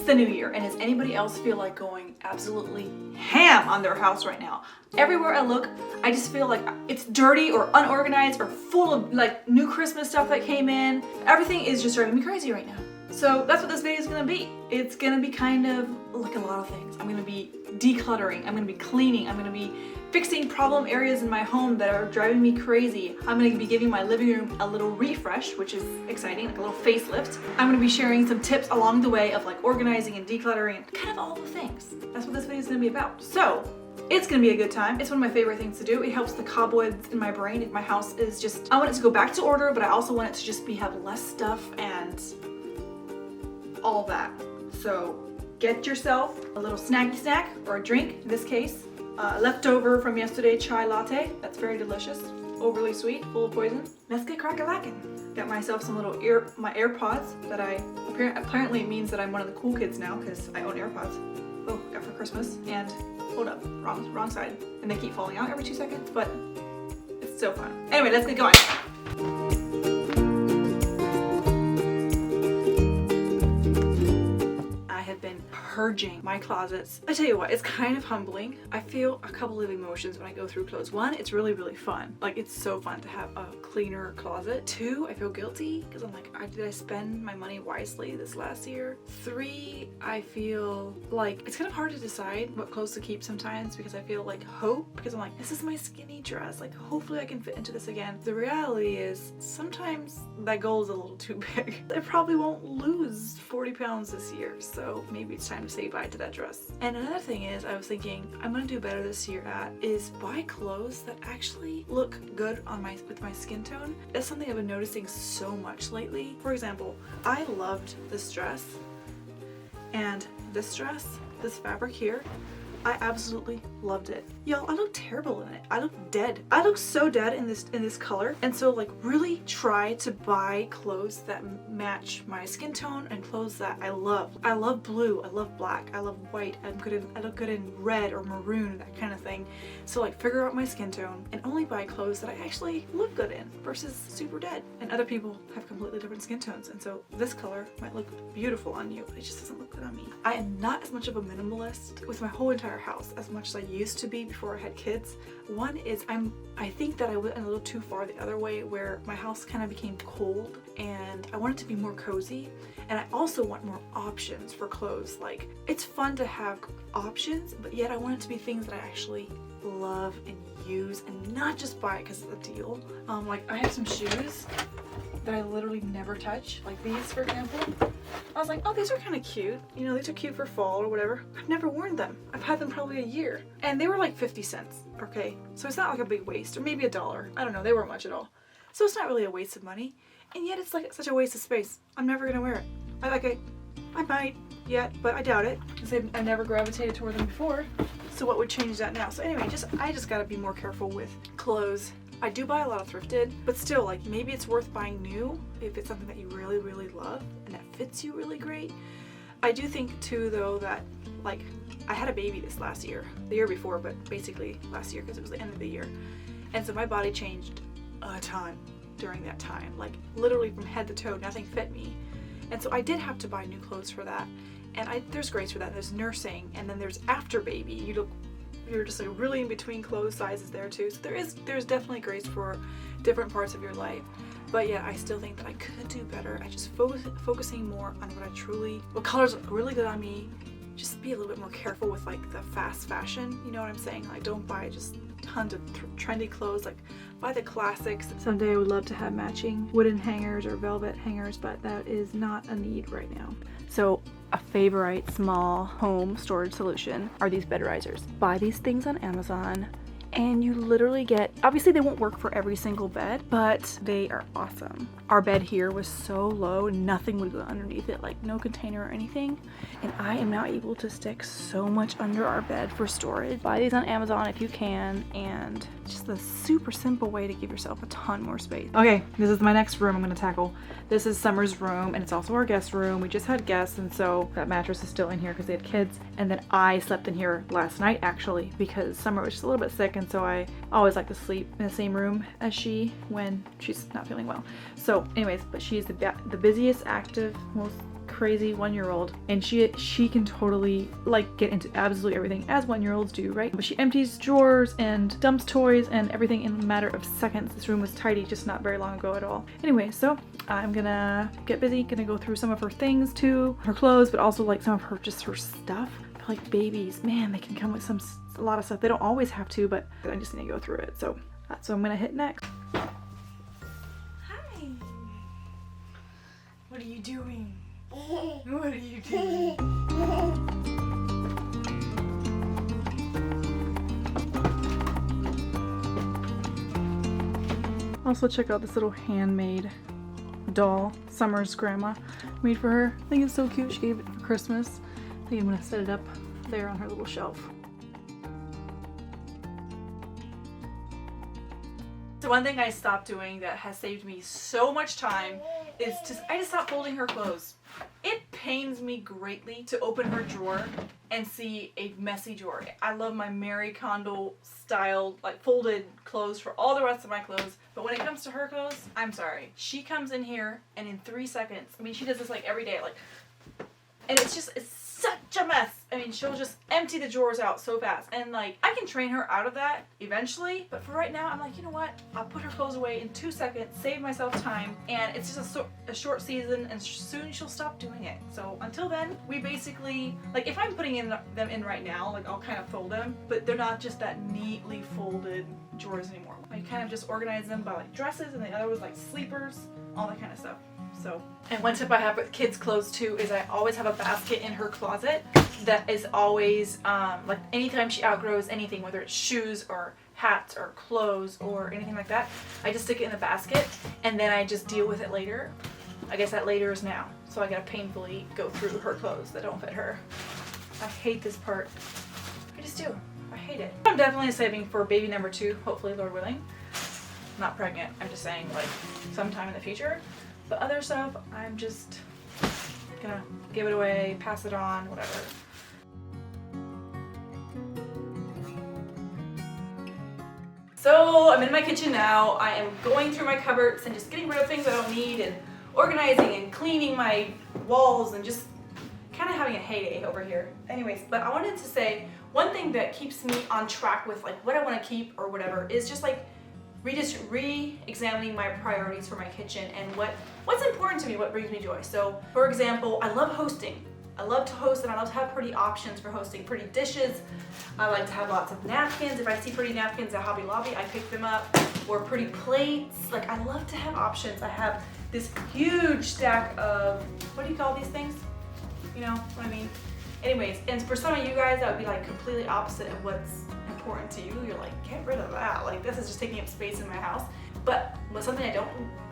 the new year, and does anybody else feel like going absolutely ham on their house right now? Everywhere I look, I just feel like it's dirty or unorganized or full of like new Christmas stuff that came in. Everything is just driving me crazy right now. So that's what this video is gonna be. It's gonna be kind of like a lot of things. I'm gonna be decluttering, I'm gonna be cleaning, I'm gonna be fixing problem areas in my home that are driving me crazy. I'm gonna be giving my living room a little refresh, which is exciting, like a little facelift. I'm gonna be sharing some tips along the way of like organizing and decluttering, kind of all the things. That's what this video is gonna be about. So it's gonna be a good time. It's one of my favorite things to do. It helps the cobwebs in my brain. If my house is just, I want it to go back to order, but I also want it to just have less stuff and all that. So get yourself a little snacky snack or a drink. In this case, leftover from yesterday chai latte. That's very delicious, overly sweet, full of poison. Let's get crack-a-lackin'. Got myself some little my AirPods that apparently it means that I'm one of the cool kids now because I own AirPods. Oh, got for Christmas. And hold up, wrong side. And they keep falling out every 2 seconds, but it's so fun. Anyway, let's get going. Purging my closets. I tell you what, it's kind of humbling. I feel a couple of emotions when I go through clothes. One, it's really fun. Like, it's so fun to have a cleaner closet. Two, I feel guilty because I'm like, did I spend my money wisely this last year? Three, I feel like it's kind of hard to decide what clothes to keep sometimes because I feel like hope, because I'm like, this is my skinny dress, like hopefully I can fit into this again. The reality is sometimes that goal is a little too big. I probably won't lose 40 pounds this year, so maybe it's time to say bye to that dress. And another thing is, I was thinking I'm gonna do better this year is buy clothes that actually look good on with my skin tone. That's something I've been noticing so much lately. For example, I loved this dress and this dress, this fabric here. I absolutely loved it. Y'all, I look terrible in it. I look dead. I look so dead in this color. And so like really try to buy clothes that match my skin tone and clothes that I love. I love blue, I love black, I love white. I look good in red or maroon, that kind of thing. So like figure out my skin tone and only buy clothes that I actually look good in versus super dead. And other people have completely different skin tones. And so this color might look beautiful on you, but it just doesn't look good on me. I am not as much of a minimalist with my whole entire house as much as I used to be before I had kids. One is I think that I went a little too far the other way where my house kind of became cold and I want it to be more cozy, and I also want more options for clothes. Like, it's fun to have options, but yet I want it to be things that I actually love and use and not just buy it because it's a deal. Like I have some shoes that I literally never touch, like these for example. I was like, oh, these are kind of cute. You know, these are cute for fall or whatever. I've never worn them. I've had them probably a year. And they were like 50 cents, okay? So it's not like a big waste, or maybe $1. I don't know, they weren't much at all. So it's not really a waste of money. And yet it's like such a waste of space. I'm never gonna wear it. I might yet, but I doubt it, because I've never gravitated toward them before. So what would change that now? So anyway, I just gotta be more careful with clothes. I do buy a lot of thrifted, but still, like, maybe it's worth buying new if it's something that you really love and that fits you really great. I do think too though that, like, I had a baby this last year, the year before, but basically last year because it was the end of the year. And so my body changed a ton during that time, like literally from head to toe, nothing fit me. And so I did have to buy new clothes for that. And there's grades for that. There's nursing, and then there's after baby. You're just like really in between clothes sizes there too. So there's definitely grace for different parts of your life. But yeah, I still think that I could do better at just focusing more on what colors look really good on me. Just be a little bit more careful with like the fast fashion, you know what I'm saying? Like, don't buy just tons of trendy clothes, like buy the classics. Someday I would love to have matching wooden hangers or velvet hangers, but that is not a need right now. So a favorite small home storage solution are these bed risers. Buy these things on Amazon and you literally get, obviously they won't work for every single bed, but they are awesome. Our bed here was so low, nothing would go underneath it, like no container or anything. And I am now able to stick so much under our bed for storage. Buy these on Amazon if you can, and just a super simple way to give yourself a ton more space. Okay, this is my next room I'm gonna tackle. This is Summer's room, and it's also our guest room. We just had guests, and so that mattress is still in here because they had kids. And then I slept in here last night actually because Summer was just a little bit sick, and so I always like to sleep in the same room as she when she's not feeling well. So anyways, but she's the busiest, active, most crazy 1-year-old, and she can totally like get into absolutely everything as 1-year-olds do, right? But she empties drawers and dumps toys and everything in a matter of seconds. This room was tidy just not very long ago at all. Anyway, so I'm gonna get busy, gonna go through some of her things too, her clothes, but also like some of her just her stuff. Like babies, man, they can come with a lot of stuff. They don't always have to, but I just need to go through it. So that's what I'm gonna hit next. Hi. What are you doing? What are you doing? Also check out this little handmade doll Summer's grandma made for her. I think it's so cute. She gave it for Christmas. I think I'm gonna set it up there on her little shelf. So one thing I stopped doing that has saved me so much time is I just stopped folding her clothes. It pains me greatly to open her drawer and see a messy drawer. I love my Marie Kondo style, like folded clothes for all the rest of my clothes. But when it comes to her clothes, I'm sorry. She comes in here and in 3 seconds, I mean, she does this like every day, like, and it's such a mess. I mean, she'll just empty the drawers out so fast. And like, I can train her out of that eventually, but for right now, I'm like, you know what? I'll put her clothes away in 2 seconds, save myself time, and it's just a short season, and soon she'll stop doing it. So until then, we basically, like if I'm putting them in right now, like I'll kind of fold them, but they're not just that neatly folded drawers anymore. I kind of just organize them by like dresses, and the other was like sleepers, all that kind of stuff. So, and one tip I have with kids' clothes too is I always have a basket in her closet that is always, like anytime she outgrows anything, whether it's shoes or hats or clothes or anything like that, I just stick it in the basket and then I just deal with it later. I guess that later is now. So I gotta painfully go through her clothes that don't fit her. I hate this part. I just do. I hate it. I'm definitely saving for baby number 2, hopefully, Lord willing. I'm not pregnant, I'm just saying like sometime in the future. But other stuff, I'm just gonna give it away, pass it on, whatever. So I'm in my kitchen now. I am going through my cupboards and just getting rid of things I don't need and organizing and cleaning my walls and just kind of having a heyday over here. Anyways, but I wanted to say one thing that keeps me on track with like what I want to keep or whatever is just like re-examining my priorities for my kitchen and what's important to me, what brings me joy. So for example, I love hosting. I love to host and I love to have pretty options for hosting, pretty dishes. I like to have lots of napkins. If I see pretty napkins at Hobby Lobby, I pick them up. Or pretty plates. Like I love to have options. I have this huge stack of, what do you call these things? You know what I mean? Anyways, and for some of you guys, that would be like completely opposite of what's important to you. You're like, get rid of that. Like this is just taking up space in my house. But something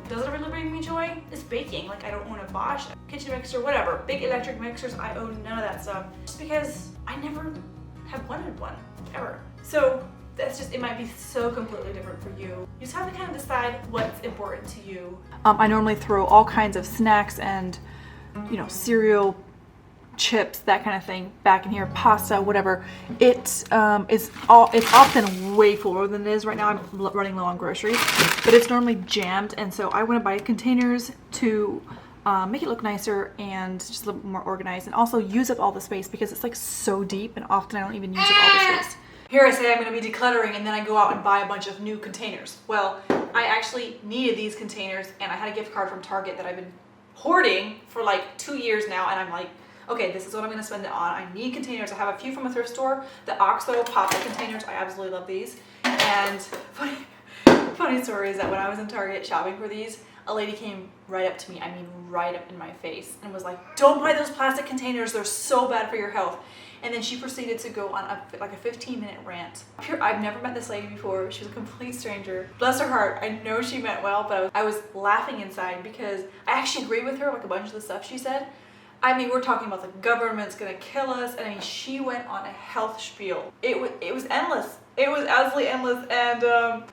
doesn't really bring me joy is baking. Like I don't own a Bosch kitchen mixer, whatever. Big electric mixers, I own none of that stuff. Just because I never have wanted one, ever. So that's just, it might be so completely different for you. You just have to kind of decide what's important to you. I normally throw all kinds of snacks and, you know, cereal, chips, that kind of thing back in here, pasta, whatever. It's often way fuller than it is right now. I'm running low on groceries, but it's normally jammed, and so I want to buy containers to make it look nicer and just a little more organized, and also use up all the space because it's like so deep, and often I don't even use up all the space. Here I say I'm going to be decluttering, and then I go out and buy a bunch of new containers. Well, I actually needed these containers, and I had a gift card from Target that I've been hoarding for like 2 years now, and I'm like, okay, this is what I'm going to spend it on. I need containers. I have a few from a thrift store. The OXO pop-up containers, I absolutely love these. And funny story is that when I was in Target shopping for these, a lady came right up to me, I mean right up in my face, and was like, don't buy those plastic containers, they're so bad for your health. And then she proceeded to go on a 15-minute rant. I've never met this lady before. She was a complete stranger. Bless her heart, I know she meant well, but I was laughing inside because I actually agree with her, like a bunch of the stuff she said. I mean, we're talking about the government's gonna kill us, and I mean, she went on a health spiel. It was endless. It was absolutely endless, and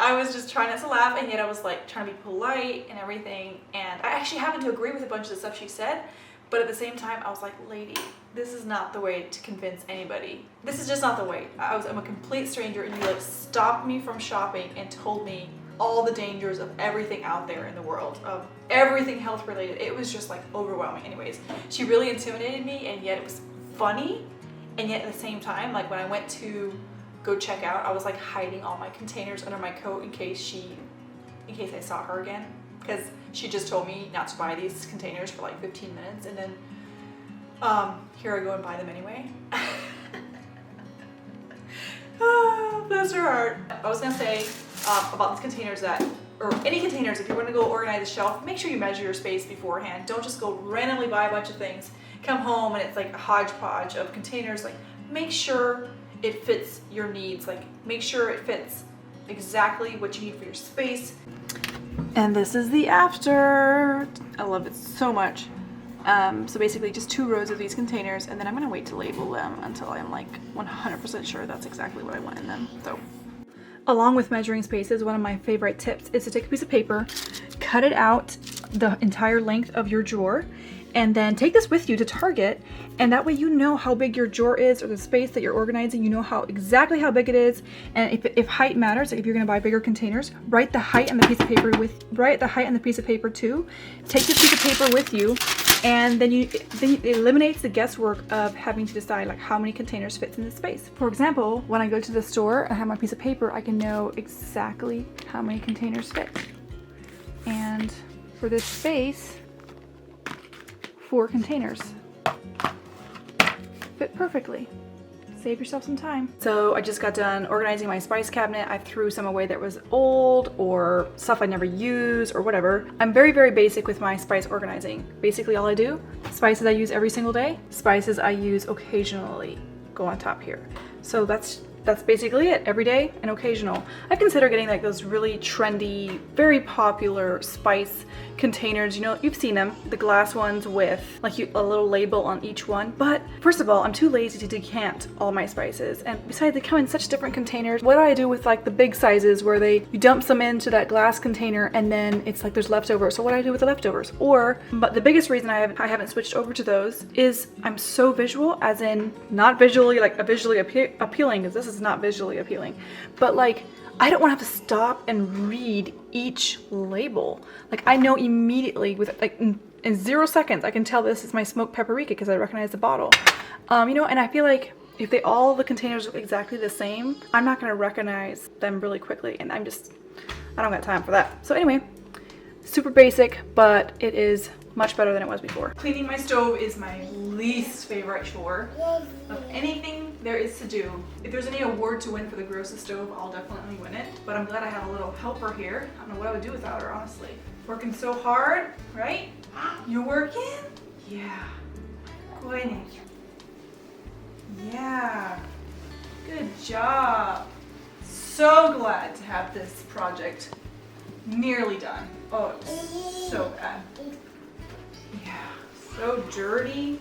I was just trying not to laugh, and yet I was like trying to be polite and everything, and I actually happened to agree with a bunch of the stuff she said, but at the same time, I was like, lady, this is not the way to convince anybody. This is just not the way. I'm a complete stranger, and you like stopped me from shopping and told me all the dangers of everything out there in the world, of everything health related. It was just like overwhelming. Anyways, she really intimidated me, and yet it was funny, and yet at the same time, like when I went to go check out, I was like hiding all my containers under my coat in case I saw her again, because she just told me not to buy these containers for like 15 minutes, and then here I go and buy them anyway. Oh, bless her heart. I was gonna say about these containers or any containers, if you're gonna go organize a shelf, make sure you measure your space beforehand. Don't just go randomly buy a bunch of things, come home and it's like a hodgepodge of containers. Like, make sure it fits your needs. Like, make sure it fits exactly what you need for your space. And this is the after. I love it so much. So basically just 2 rows of these containers, and then I'm gonna wait to label them until I'm like 100% sure that's exactly what I want in them. So, along with measuring spaces, one of my favorite tips is to take a piece of paper, cut it out the entire length of your drawer, and then take this with you to Target, and that way you know how big your drawer is, or the space that you're organizing, you know exactly how big it is. And if height matters, like if you're gonna buy bigger containers, write the height on the piece of paper too. Take this piece of paper with you, and then it eliminates the guesswork of having to decide like how many containers fit in this space. For example, when I go to the store and I have my piece of paper, I can know exactly how many containers fit. And for this space, 4 containers fit perfectly. Save yourself some time. So I just got done organizing my spice cabinet. I threw some away that was old or stuff I never used or whatever. I'm very, very basic with my spice organizing. Basically all I do, spices I use every single day, spices I use occasionally go on top here. So that's basically it, every day and occasional. I consider getting like those really trendy, very popular spice containers. You know, you've seen them, the glass ones with like a little label on each one. But first of all, I'm too lazy to decant all my spices. And besides, they come in such different containers. What do I do with like the big sizes where you dump some into that glass container and then it's like there's leftovers? So what do I do with the leftovers? But the biggest reason I haven't switched over to those is I'm so visual, as in not visually like visually appealing, because this is not visually appealing, but like I don't want to have to stop and read each label. Like I know immediately with like in 0 seconds I can tell this is my smoked paprika because I recognize the bottle. You know, and I feel like if all the containers look exactly the same, I'm not going to recognize them really quickly, and I don't got time for that. So anyway, super basic, but it is much better than it was before. Cleaning my stove is my least favorite chore of anything there is to do. If there's any award to win for the grossest stove, I'll definitely win it. But I'm glad I have a little helper here. I don't know what I would do without her, honestly. Working so hard, right? You're working? Yeah. Good. Yeah. Good job. So glad to have this project nearly done. Oh, it's so bad. Yeah, so dirty.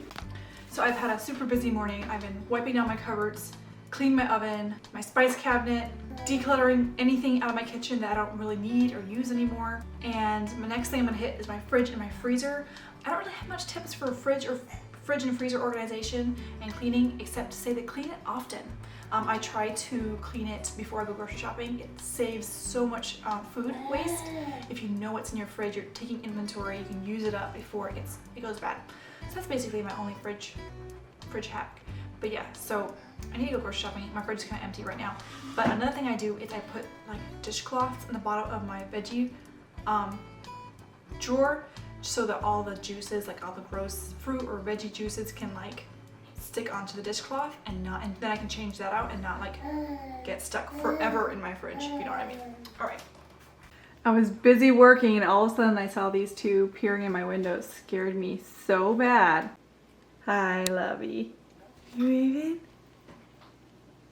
So I've had a super busy morning. I've been wiping down my cupboards, cleaning my oven, my spice cabinet, decluttering anything out of my kitchen that I don't really need or use anymore. And my next thing I'm gonna hit is my fridge and my freezer. I don't really have much tips for fridge and freezer organization and cleaning, except to say that clean it often. I try to clean it before I go grocery shopping. It saves so much food waste. If you know what's in your fridge, you're taking inventory, you can use it up before it goes bad. So that's basically my only fridge hack. But yeah, so I need to go grocery shopping. My fridge is kind of empty right now. But another thing I do is I put like dishcloths in the bottom of my veggie drawer, so that all the juices, like all the gross fruit or veggie juices, can like stick onto the dishcloth and then I can change that out and not like get stuck forever in my fridge, if you know what I mean. All right. I was busy working and all of a sudden I saw these two peering in my window. Scared me so bad. Hi, lovey. You waving?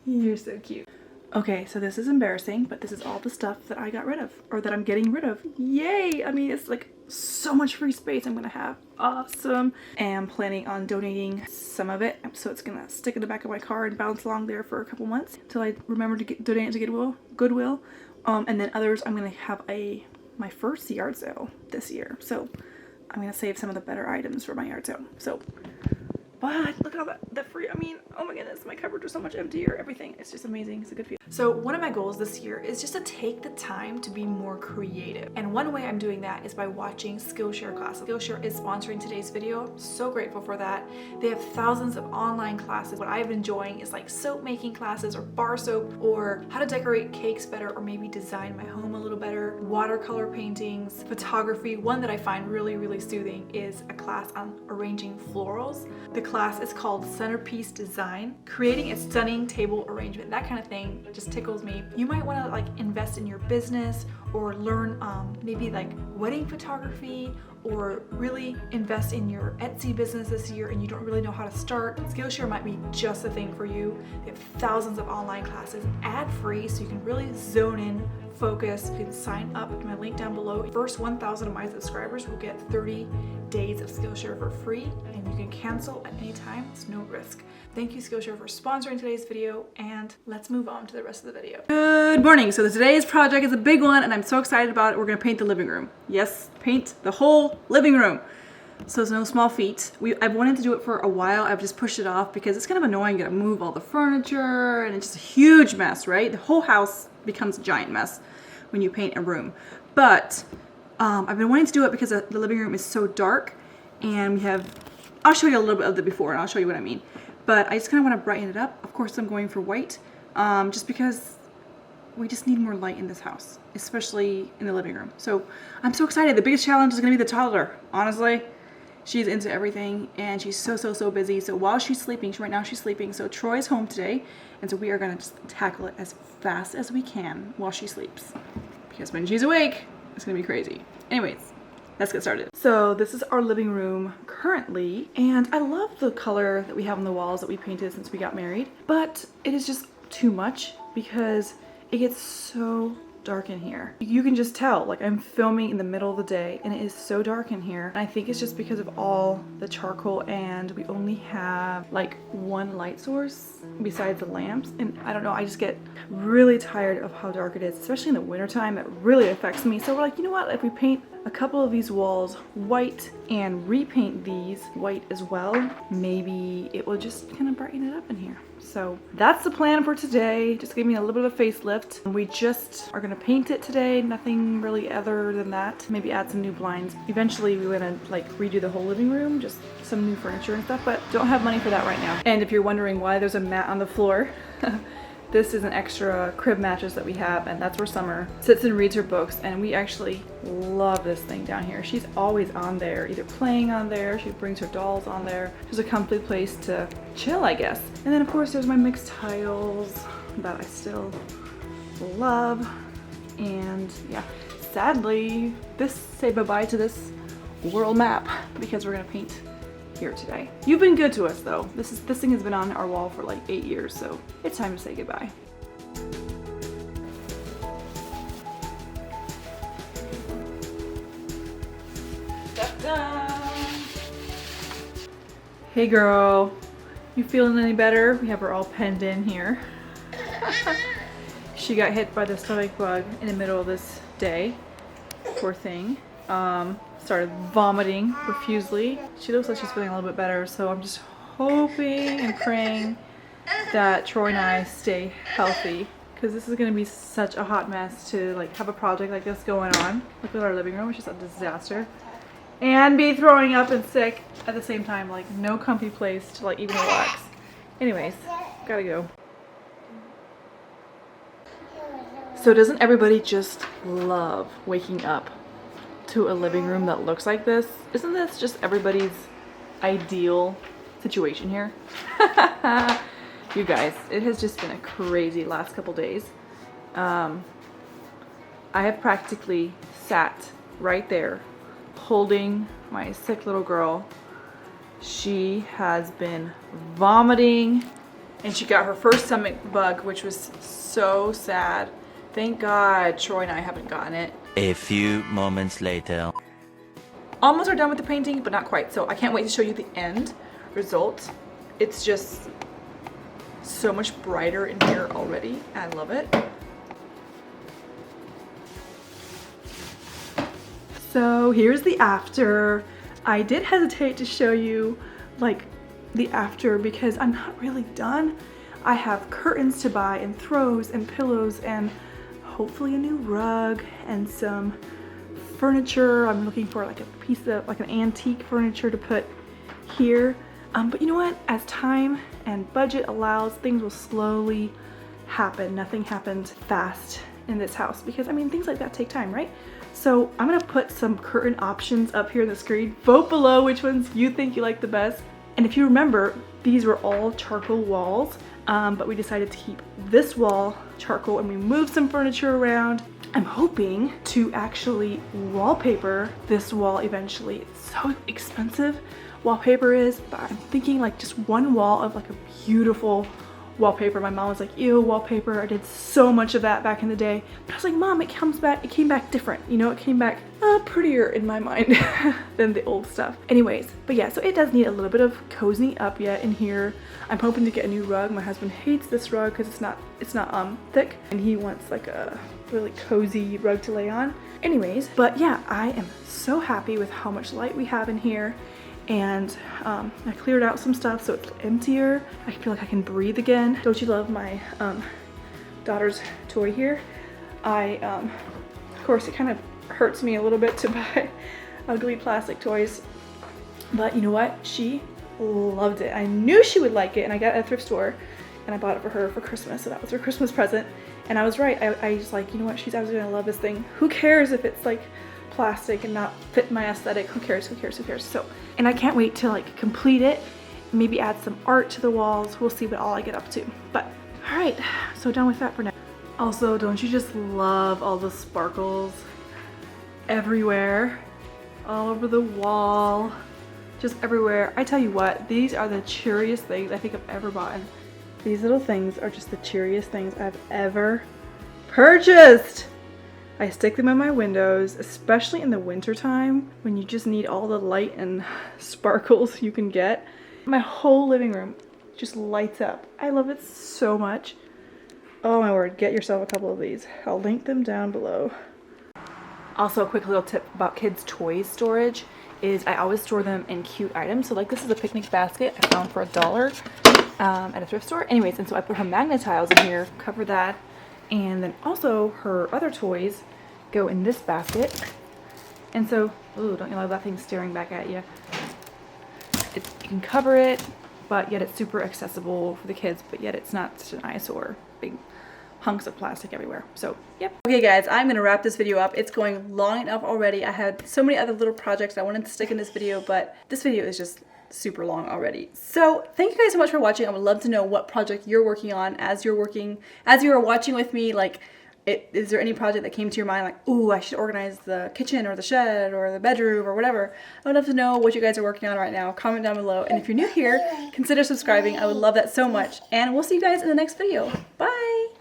You're so cute. Okay, so this is embarrassing, but this is all the stuff that I got rid of, or that I'm getting rid of. Yay! I mean, it's like so much free space I'm gonna have. Awesome. And I'm planning on donating some of it, so it's gonna stick in the back of my car and bounce along there for a couple months until I remember to donate it to Goodwill. And then others, I'm gonna have my first yard sale this year, so I'm gonna save some of the better items for my yard sale. So, but look at all that free. I mean, oh my goodness, my cupboards are so much emptier. Everything, it's just amazing. It's a good feeling. So one of my goals this year is just to take the time to be more creative. And one way I'm doing that is by watching Skillshare classes. Skillshare is sponsoring today's video. I'm so grateful for that. They have thousands of online classes. What I've been enjoying is like soap making classes or bar soap or how to decorate cakes better or maybe design my home a little better, watercolor paintings, photography. One that I find really soothing is a class on arranging florals. The class is called Centerpiece Design, creating a stunning table arrangement. That kind of thing just tickles me. You might want to like invest in your business or learn maybe like wedding photography or really invest in your Etsy business this year and you don't really know how to start. Skillshare might be just the thing for you. They have thousands of online classes ad-free so you can really zone in, focus. You can sign up at my link down below. First 1,000 of my subscribers will get 30 days of Skillshare for free and you can cancel at any time. It's no risk. Thank you Skillshare for sponsoring today's video and let's move on to the rest of the video. Good morning. So today's project is a big one and I'm so excited about it. We're gonna paint the living room. Yes, paint the whole living room. So it's no small feat. I've wanted to do it for a while. I've just pushed it off because it's kind of annoying. You gotta move all the furniture and it's just a huge mess, right? The whole house becomes a giant mess when you paint a room. But I've been wanting to do it because the living room is so dark and we have, I'll show you a little bit of the before and I'll show you what I mean. But I just kind of want to brighten it up. Of course I'm going for white just because we just need more light in this house, especially in the living room. So I'm so excited. The biggest challenge is going to be the toddler. Honestly, she's into everything and she's so busy. So while she's sleeping, right now she's sleeping. So Troy's home today. And so we are going to just tackle it as fast as we can while she sleeps. Because when she's awake, it's going to be crazy. Anyways, let's get started. So this is our living room currently. And I love the color that we have on the walls that we painted since we got married. But it is just too much because it gets so dark in here. You can just tell, like I'm filming in the middle of the day and it is so dark in here. And I think it's just because of all the charcoal and we only have like one light source besides the lamps. And I don't know, I just get really tired of how dark it is, especially in the wintertime. It really affects me. So we're like, you know what, if we paint a couple of these walls white and repaint these white as well, maybe it will just kind of brighten it up in here. So that's the plan for today. Just give me a little bit of a facelift. We just are gonna paint it today. Nothing really other than that. Maybe add some new blinds. Eventually we're gonna like redo the whole living room, just some new furniture and stuff, but don't have money for that right now. And if you're wondering why there's a mat on the floor, this is an extra crib mattress that we have, and that's where Summer sits and reads her books, and we actually love this thing down here. She's always on there, either playing on there, she brings her dolls on there. Just a complete place to chill, I guess. And then of course there's my mixed tiles that I still love. And yeah, sadly, say bye-bye to this world map because we're gonna paint here today. You've been good to us though. This thing has been on our wall for like 8 years, so it's time to say goodbye. Ta-da! Hey girl, you feeling any better? We have her all penned in here. She got hit by the stomach bug in the middle of this day. Poor thing. Started vomiting profusely. She looks like she's feeling a little bit better, so I'm just hoping and praying that Troy and I stay healthy because this is going to be such a hot mess to like have a project like this going on. Look at our living room, which is a disaster, and be throwing up and sick at the same time. Like no comfy place to like even relax. Anyways, gotta go. So doesn't everybody just love waking up to a living room that looks like this? Isn't this just everybody's ideal situation here? You guys, it has just been a crazy last couple days. I have practically sat right there holding my sick little girl. She has been vomiting and she got her first stomach bug, which was so sad. Thank God Troy and I haven't gotten it. A few moments later. Almost are done with the painting, but not quite. So I can't wait to show you the end result. It's just so much brighter in here already. I love it. So here's the after. I did hesitate to show you like the after because I'm not really done. I have curtains to buy and throws and pillows and hopefully a new rug and some furniture. I'm looking for like a piece of like an antique furniture to put here. But you know what? As time and budget allows, things will slowly happen. Nothing happens fast in this house because I mean things like that take time, right? So I'm gonna put some curtain options up here on the screen. Vote below which ones you think you like the best. And if you remember, these were all charcoal walls, but we decided to keep this wall charcoal and we moved some furniture around. I'm hoping to actually wallpaper this wall eventually. It's so expensive, wallpaper is, but I'm thinking like just one wall of like a beautiful wallpaper. My mom was like, ew, wallpaper. I did so much of that back in the day. But I was like, Mom, it came back different. You know, it came back prettier in my mind than the old stuff. Anyways, but yeah, so it does need a little bit of cozying up yet in here. I'm hoping to get a new rug. My husband hates this rug because it's not thick and he wants like a really cozy rug to lay on. Anyways, but yeah, I am so happy with how much light we have in here. And I cleared out some stuff so it's emptier. I feel like I can breathe again. Don't you love my daughter's toy here? Of course, it kind of hurts me a little bit to buy ugly plastic toys, but you know what? She loved it. I knew she would like it, and I got it at a thrift store, and I bought it for her for Christmas, so that was her Christmas present. And I was right. I was like, you know what? She's absolutely gonna love this thing. Who cares if it's like plastic and not fit my aesthetic? Who cares? Who cares? Who cares? So, and I can't wait to like complete it, maybe add some art to the walls. We'll see what all I get up to. But all right, so done with that for now. Also, don't you just love all the sparkles everywhere, all over the wall, just everywhere? I tell you what, these are the cheeriest things I think I've ever bought. These little things are just the cheeriest things I've ever purchased. I stick them in my windows, especially in the winter time when you just need all the light and sparkles you can get. My whole living room just lights up. I love it so much. Oh my word, get yourself a couple of these. I'll link them down below. Also, a quick little tip about kids' toys storage is I always store them in cute items. So like this is a picnic basket I found for $1 at a thrift store. Anyways, and so I put her magnet tiles in here, cover that. And then also her other toys go in this basket. And so, ooh, don't you love that thing staring back at you? You can cover it, but yet it's super accessible for the kids, but yet it's not such an eyesore. Big hunks of plastic everywhere. So, yep. Okay guys, I'm gonna wrap this video up. It's going long enough already. I had so many other little projects I wanted to stick in this video, but this video is just super long already. So thank you guys so much for watching. I would love to know what project you're working on as you are watching with me. Like, is there any project that came to your mind like, ooh, I should organize the kitchen or the shed or the bedroom or whatever? I would love to know what you guys are working on right now. Comment down below. And if you're new here, consider subscribing. I would love that so much. And we'll see you guys in the next video. Bye!